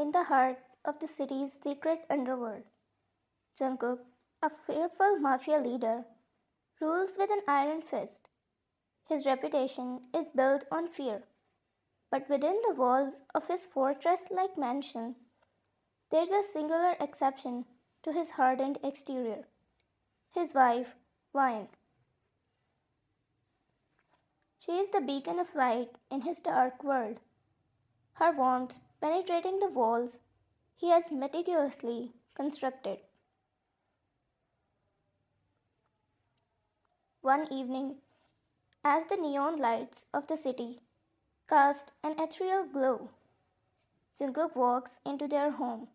In the heart of the city's secret underworld, Jungkook, a fearful mafia leader, rules with an iron fist. His reputation is built on fear, but within the walls of his fortress like mansion, there's a singular exception to his hardened exterior: his wife, Wine. She is the beacon of light in his dark world, her warmth penetrating the walls he has meticulously constructed. One evening, as the neon lights of the city cast an ethereal glow, Jungkook walks into their home.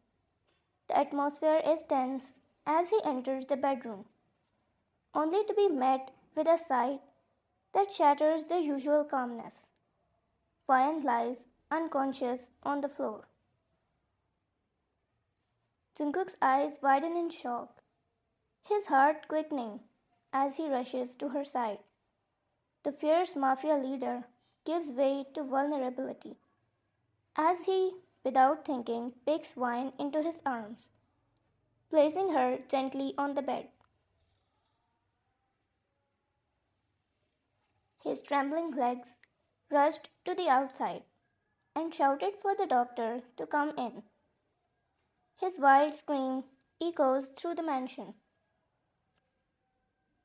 The atmosphere is tense as he enters the bedroom, only to be met with a sight that shatters the usual calmness. Vian lies unconscious on the floor. Jungkook's eyes widen in shock, his heart quickening as he rushes to her side. The fierce mafia leader gives way to vulnerability as he, without thinking, picks Wine into his arms, placing her gently on the bed. His trembling legs rushed to the outside and shouted for the doctor to come in. His wild scream echoes through the mansion.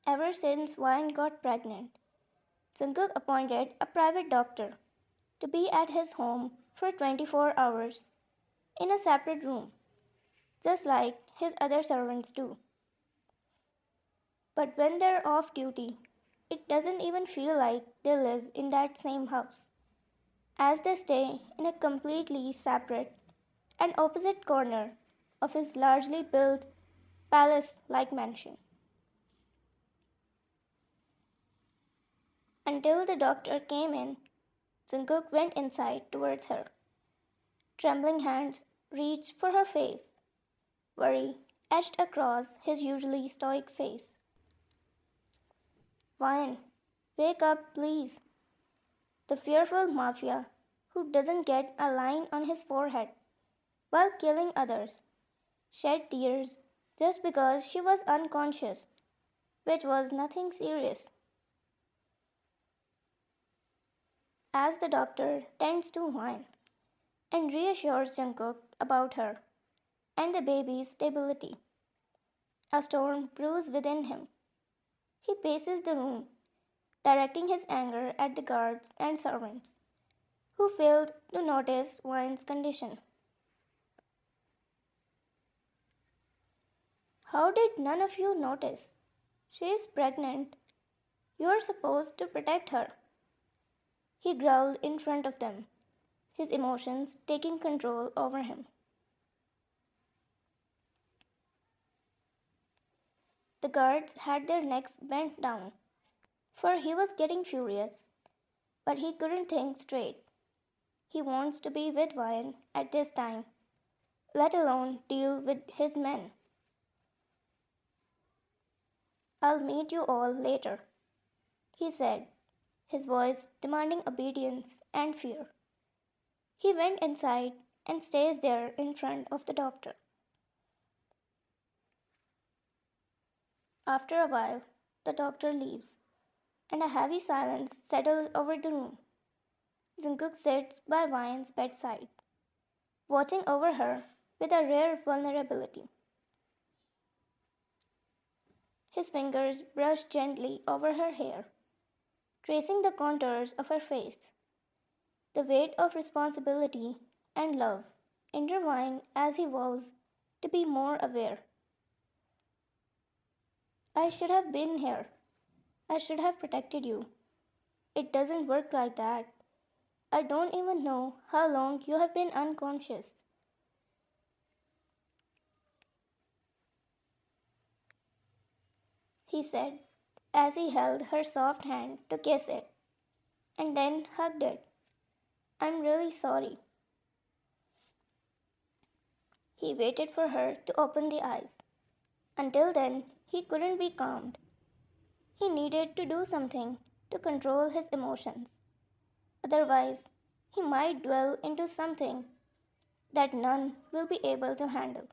Ever since Wine got pregnant, Jungkook appointed a private doctor to be at his home for 24 hours in a separate room, just like his other servants do. But when they're off duty, it doesn't even feel like they live in that same house, as they stay in a completely separate and opposite corner of his largely built palace like mansion. Until the doctor came in, Jungkook went inside towards her. Trembling hands reached for her face, worry etched across his usually stoic face. Wine, wake up, please. The fearful mafia who doesn't get a line on his forehead while killing others shed tears just because she was unconscious, which was nothing serious. As the doctor tends to Wine and reassures Jungkook about her and the baby's stability, a storm brews within him. He paces the room, directing his anger at the guards and servants who failed to notice Wine's condition. How did none of you notice? She is pregnant. You are supposed to protect her. He growled in front of them, his emotions taking control over him. The guards had their necks bent down, for he was getting furious, but he couldn't think straight. He wants to be with Wine at this time, let alone deal with his men. I'll meet you all later, he said, his voice demanding obedience and fear. He went inside and stays there in front of the doctor. After a while, the doctor leaves, and a heavy silence settles over the room. Jungkook sits by Vian's bedside, watching over her with a rare vulnerability. His fingers brush gently over her hair, tracing the contours of her face. The weight of responsibility and love intertwine as he vows to be more aware. I should have been here. I should have protected you. It doesn't work like that. I don't even know how long you have been unconscious. He said as he held her soft hand to kiss it and then hugged it. I'm really sorry. He waited for her to open the eyes. Until then, he couldn't be calmed. He needed to do something to control his emotions. Otherwise, he might dwell into something that none will be able to handle.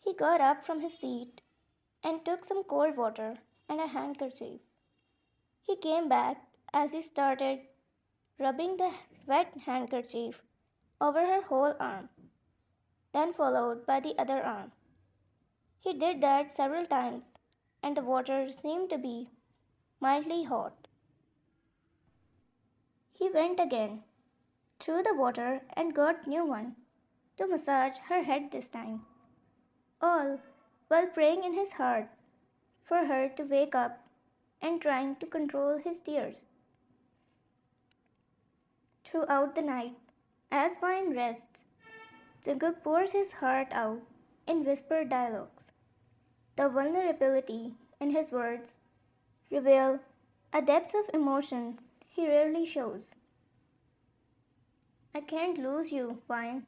He got up from his seat and took some cold water and a handkerchief. He came back as he started rubbing the wet handkerchief over her whole arm, then followed by the other arm. He did that several times, and the water seemed to be mildly hot. He went again, threw the water, and got new one to massage her head this time, all while praying in his heart for her to wake up and trying to control his tears. Throughout the night, as Vine rests, Jungkook pours his heart out in whispered dialogues. The vulnerability in his words reveal a depth of emotion he rarely shows. I can't lose you, Vine.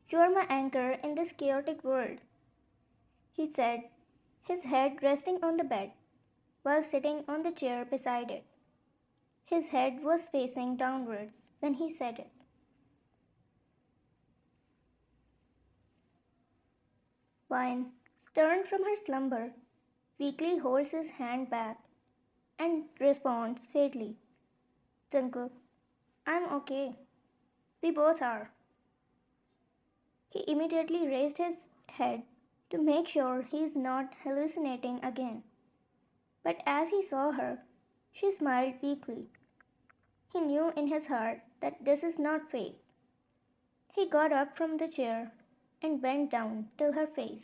You are my anchor in this chaotic world, he said, his head resting on the bed while sitting on the chair beside it. His head was facing downwards when he said it. Vine, stirred from her slumber, weakly holds his hand back and responds faintly, Jungkook, I'm okay. We both are. He immediately raised his head to make sure he is not hallucinating again. But as he saw her, she smiled weakly. He knew in his heart that this is not fake. He got up from the chair and bent down till her face.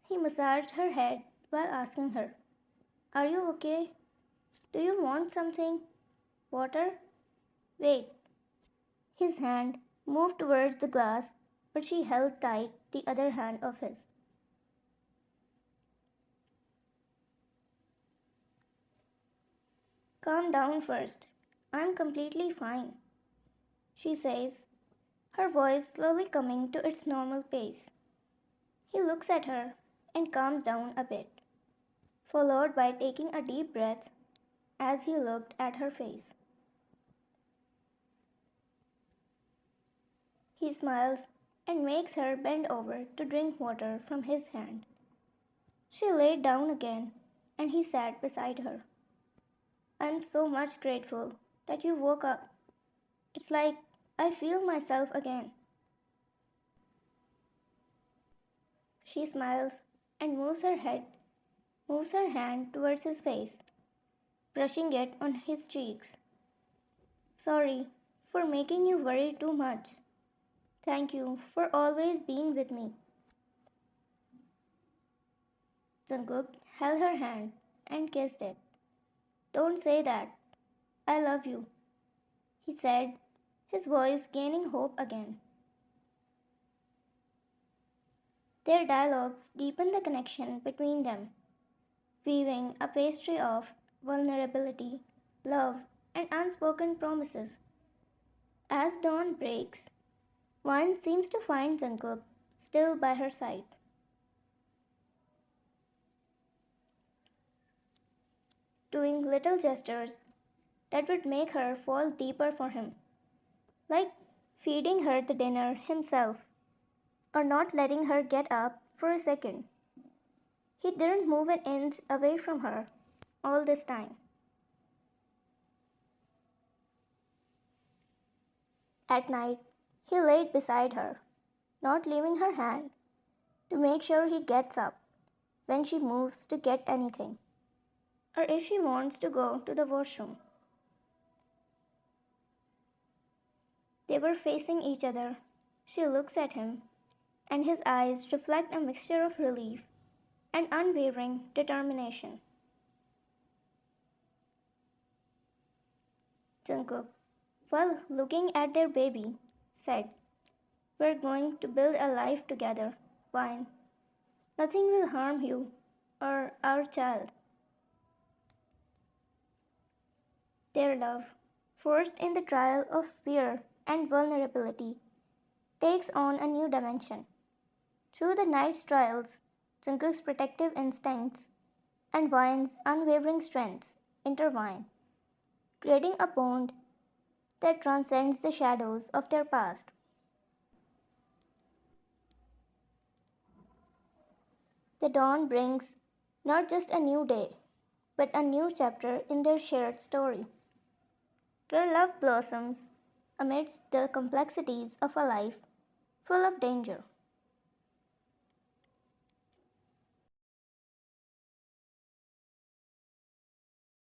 He massaged her head while asking her, Are you okay? Do you want something? Water? Wait. His hand moved towards the glass, but she held tight the other hand of his. Calm down first. I'm completely fine, she says, her voice slowly coming to its normal pace. He looks at her and calms down a bit, followed by taking a deep breath as he looked at her face. He smiles and makes her bend over to drink water from his hand. She laid down again and he sat beside her. I'm so much grateful that you woke up. It's like I feel myself again. She smiles and moves her hand towards his face, brushing it on his cheeks. Sorry for making you worry too much. Thank you for always being with me. Jungkook held her hand and kissed it. Don't say that. I love you, he said, his voice gaining hope again. Their dialogues deepened the connection between them, weaving a pastry of vulnerability, love, and unspoken promises. As dawn breaks, one seems to find Jungkook still by her side. Doing little gestures that would make her fall deeper for him, like feeding her the dinner himself or not letting her get up for a second. He didn't move an inch away from her all this time. At night, he laid beside her, not leaving her hand, to make sure he gets up when she moves to get anything, or if she wants to go to the washroom. They were facing each other. She looks at him, and his eyes reflect a mixture of relief and unwavering determination. Jungkook, while looking at their baby, said, We're going to build a life together, Vine. Nothing will harm you or our child. Their love, forged in the trial of fear and vulnerability, takes on a new dimension. Through the night's trials, Jungkook's protective instincts and Vine's unwavering strength intertwine, creating a bond that transcends the shadows of their past. The dawn brings not just a new day, but a new chapter in their shared story. Their love blossoms amidst the complexities of a life full of danger.